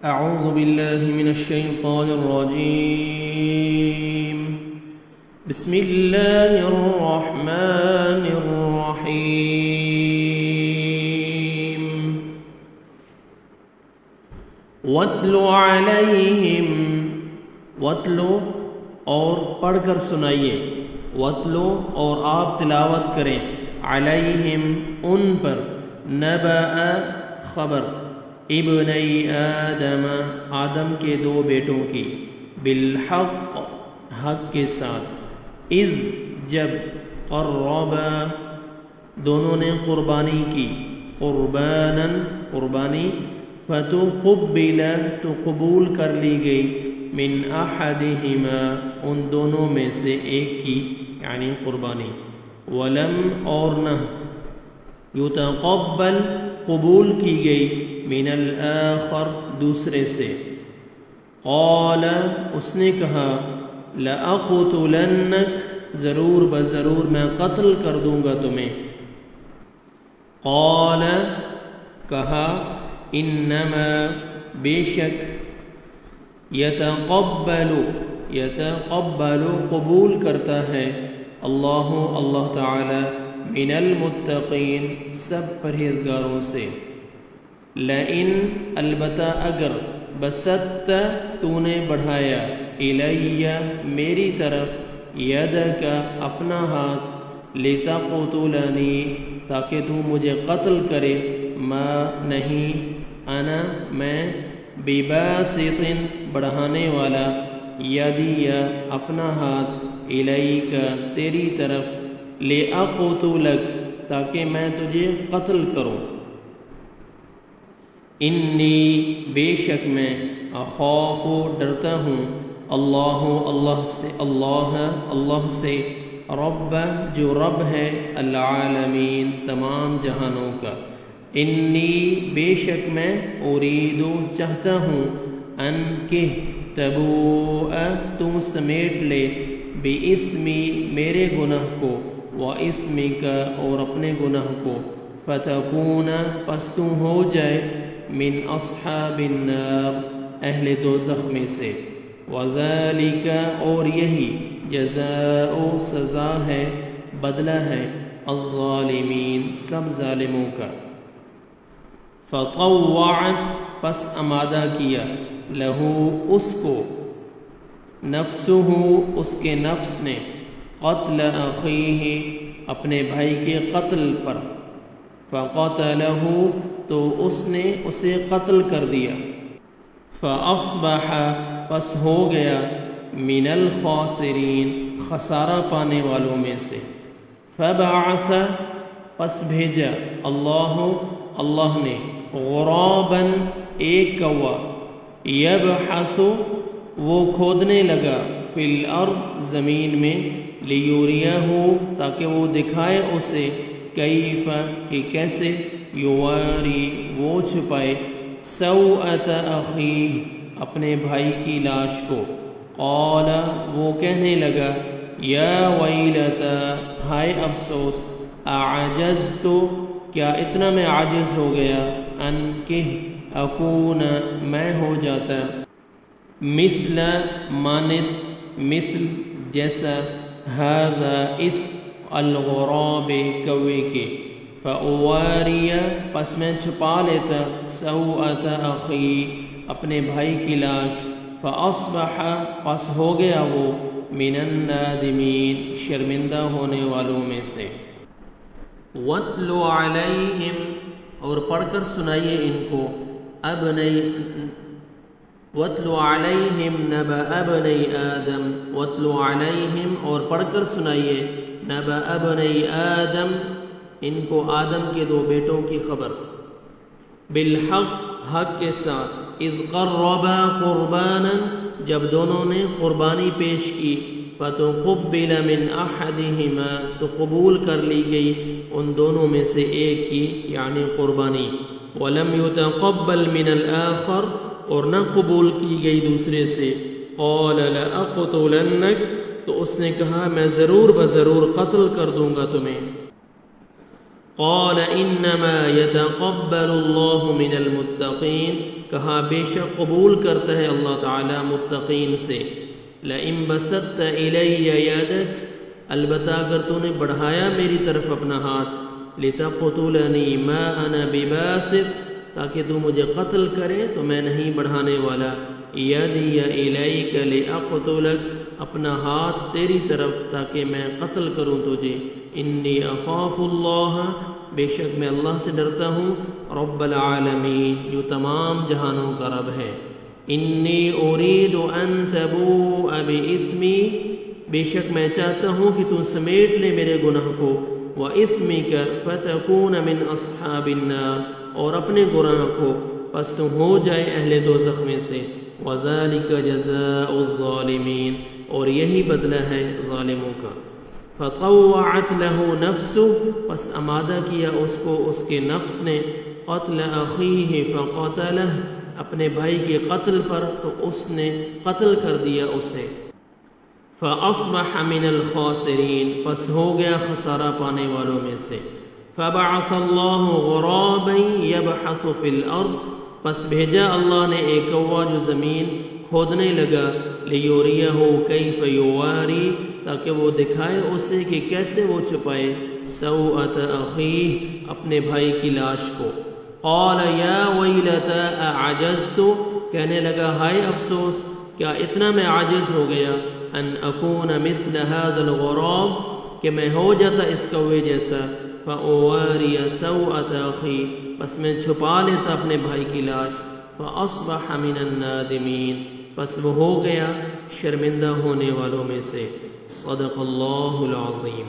أعوذ بالله من الشيطان الرجيم. بسم الله الرحمن الرحيم. وَاتْلُ عَلَيْهِمْ، وَاتْلُ اور پڑھ کر سنائیے، وَاتْلُ اور آپ تلاوت کریں، عَلَيْهِمْ ان پر، نَبَأَ خبر، ابنی آدم آدم کے دو بیٹوں کی، بالحق حق کے ساتھ، اذ جب، قربا دونوں نے قربانی کی، قربانا قربانی، فتقبل تو قبول کر لی گئی، من احدہما ان دونوں میں سے ایک کی یعنی قربانی، ولم اور نہ، یتقبل قبول کی گئی، من الآخر دوسرے سے، قال اس نے کہا، لأقتلنک ضرور بضرور میں قتل کر دوں گا تمہیں، قال کہا، انما بے شک، یتقبل قبول کرتا ہے، اللہ تعالی، من المتقین سب پرہیزگاروں سے، لئن البتہ اگر، بسطت تو نے بڑھایا، الیہ میری طرف، یدک اپنا ہاتھ، لتقتلنی تاکہ تو مجھے قتل کرے، ما نہیں، انا میں، بباسط بڑھانے والا، یدی اپنا ہاتھ، الیک تیری طرف، لأقتلک تاکہ میں تجھے قتل کروں، انی بے شک میں، اخاف ڈرتا ہوں، اللہ سے، رب جو رب ہے، العالمین تمام جہانوں کا، انی بے شک میں، ارید چاہتا ہوں، ان کہ تبوء تم سمیٹ لے، باسمی میرے گناہ کو، واسمک اور اپنے گناہ کو، فتکون پس تم ہو جائے، من اصحاب النار اہل دوزخ میں سے، وذالک اور یہی، جزاء سزا ہے، بدلہ ہے، الظالمین سب ظالموں کا، فطوعت پس آمادہ کیا، لہو اس کو، نفسہ اس کے نفس نے، قتل اخیہ اپنے بھائی کے قتل پر، فقتلہ تو اس نے اسے قتل کر دیا، فاصبح پس ہو گیا، من الخاسرین خسارہ پانے والوں میں سے، فبعث پس بھیجا، اللہ نے، غرابا ایک کوا، یبحث وہ کھودنے لگا، فی الارض زمین میں، لیوریہ تاکہ وہ دکھائے اسے، کیف کہ کیسے، یواری وہ چھپائے، سوءۃ اخیہ اپنے بھائی کی لاش کو، قال وہ کہنے لگا، یا ویلتى ہائے افسوس، اعجزت کیا اتنا میں عاجز ہو گیا، ان کہ اکون میں ہو جاتا، مثل مانند، مثل جیسا، ھذا اس، الغراب کوے کے، فاواری پس میں چھپا لیتا، سوءۃ اخی اپنے بھائی کی لاش، فاصبح پس ہو گیا وہ، من النادمین شرمندہ ہونے والوں میں سے، وَاتْلُ عَلَيْهِمْ اور پڑھ کر سنائیے ان کو، وَاتْلُ عَلَيْهِمْ نَبَأَ ابْنَيْ آدم، وَاتْلُ عَلَيْهِمْ اور پڑھ کر سنائیے، نَبَأَ ابْنَيْ آدم ان کو آدم کے دو بیٹوں کی خبر، بالحق حق کے ساتھ، اذ قربا قربانا جب دونوں نے قربانی پیش کی، فتقبل من احدہما تو قبول کر لی گئی ان دونوں میں سے ایک کی یعنی قربانی، ولم یتقبل من الآخر اور نہ قبول کی گئی دوسرے سے، قال لأقتلنک تو اس نے کہا میں ضرور بضرور قتل کر دوں گا تمہیں، قال انما يتقبل الله من المتقين کہا بے شک قبول کرتا ہے اللہ تعالیٰ متقین سے۔ لئن بسطت الی یدک، البتہ اگر تو نے بڑھایا میری طرف اپنا ہاتھ، لتقتلنی ما انا بباسط، تاکہ تو مجھے قتل کرے تو میں نہیں بڑھانے والا، یدی الیک لاقتلک، اپنا ہاتھ تیری طرف تاکہ میں قتل کروں تجھے، انی اخاف اللہ، بے شک میں اللہ سے ڈرتا ہوں، رب العالمین، جو تمام جہانوں کا رب ہے۔ انی ارید ان تبوء باسمی، بے شک میں چاہتا ہوں کہ تو سمیٹ لے میرے گناہ کو، واسمک فتکون من اصحاب النار، اور اپنے گناہ کو پس تو ہو جائے اہل دوزخ میں سے، وذالک جزاء الظالمین، اور یہی بدلہ ہے ظالموں کا۔ فطوعت له نفسه، پس آمادہ کیا اس کو اس کے نفس نے، قتل اخیہ فقتلہ، اپنے بھائی کے قتل پر تو اس نے قتل کر دیا اسے۔ فاصبح من الخاسرین، پس ہو گیا خسارہ پانے والوں میں سے۔ فبعث اللہ غرابا یبحث فی الارض، پس بھیجا اللہ نے ایک کوا جو زمین کھودنے لگا، لیوریہ کیف یواری، تاکہ وہ دکھائے اسے کہ کیسے وہ چھپائے، سوءۃ اخیہ، اپنے بھائی کی لاش کو۔ قال یا ویلتى اعجزت، کہنے لگا ہائے افسوس، کیا اتنا میں عاجز ہو گیا، ان اکون مثل هذا الغراب، کہ میں ہو جاتا اس کوے جیسا، فاواری سوءۃ اخی، پس میں چھپا لیتا اپنے بھائی کی لاش، فاصبح من النادمین، پس وہ ہو گیا شرمندہ ہونے والوں میں سے۔ صدق اللہ العظیم۔